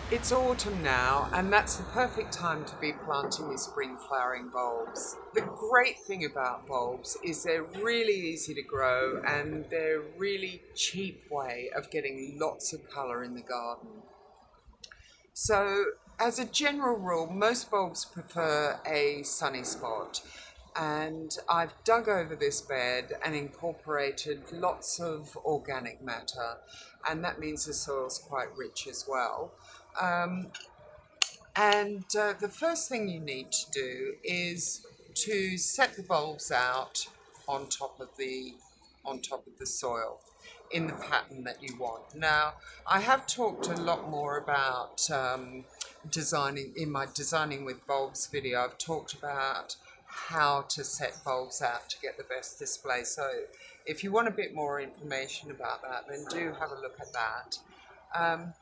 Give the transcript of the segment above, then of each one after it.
It's autumn now, and that's the perfect time to be planting your spring flowering bulbs. The great thing about bulbs is they're really easy to grow and they're a really cheap way of getting lots of colour in the garden. So, as a general rule, most bulbs prefer a sunny spot. And I've dug over this bed and incorporated lots of organic matter, and that means the soil's quite rich as well. Um, and the first thing you need to do is to set the bulbs out on top of the soil in the pattern that you want. Now, I have talked a lot more about designing in my Designing with Bulbs video. I've talked about how to set bulbs out to get the best display. So if you want a bit more information about that, then do have a look at that.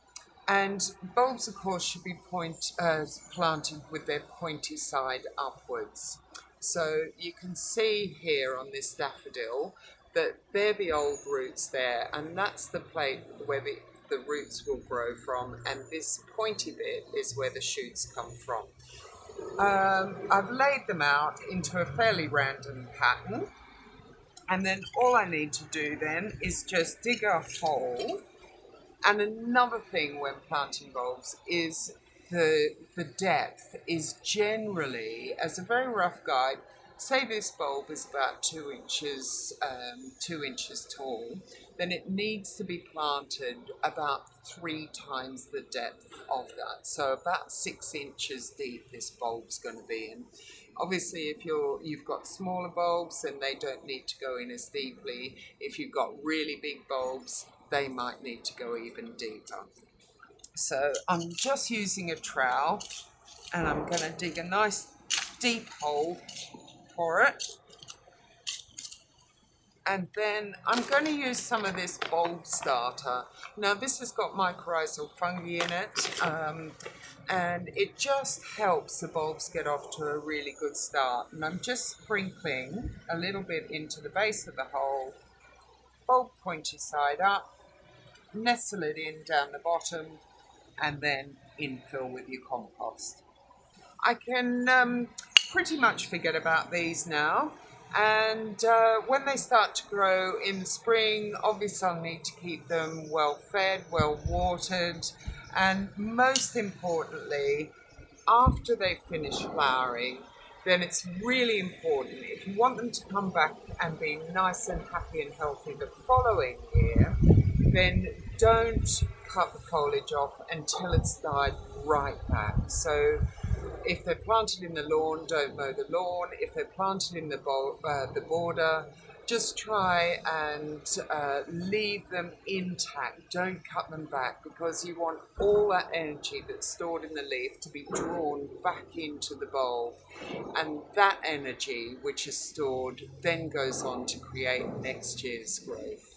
And bulbs, of course, should be planted with their pointy side upwards. So you can see here on this daffodil that they're the old roots there, and that's the plate where the roots will grow from, and this pointy bit is where the shoots come from. I've laid them out into a fairly random pattern, and then all I need to do then is just dig a hole. And another thing when planting bulbs is the depth is generally, as a very rough guide, say this bulb is about 2 inches tall, then it needs to be planted about 3 times the depth of that. So about 6 inches deep this bulb's going to be in. Obviously, if you've got smaller bulbs, then they don't need to go in as deeply. If you've got really big bulbs, they might need to go even deeper. So I'm just using a trowel and I'm going to dig a nice deep hole for it. And then I'm going to use some of this bulb starter. Now this has got mycorrhizal fungi in it, and it just helps the bulbs get off to a really good start. And I'm just sprinkling a little bit into the base of the hole, bulb pointy side up, nestle it in down the bottom, and then infill with your compost. I can pretty much forget about these now. And when they start to grow in the spring, obviously I'll need to keep them well fed, well watered, and most importantly, after they finish flowering, then it's really important, if you want them to come back and be nice and happy and healthy the following year, then don't cut the foliage off until it's died right back. So if they're planted in the lawn, don't mow the lawn. If they're planted in the border, just try and leave them intact. Don't cut them back, because you want all that energy that's stored in the leaf to be drawn back into the bulb. And that energy, which is stored, then goes on to create next year's growth.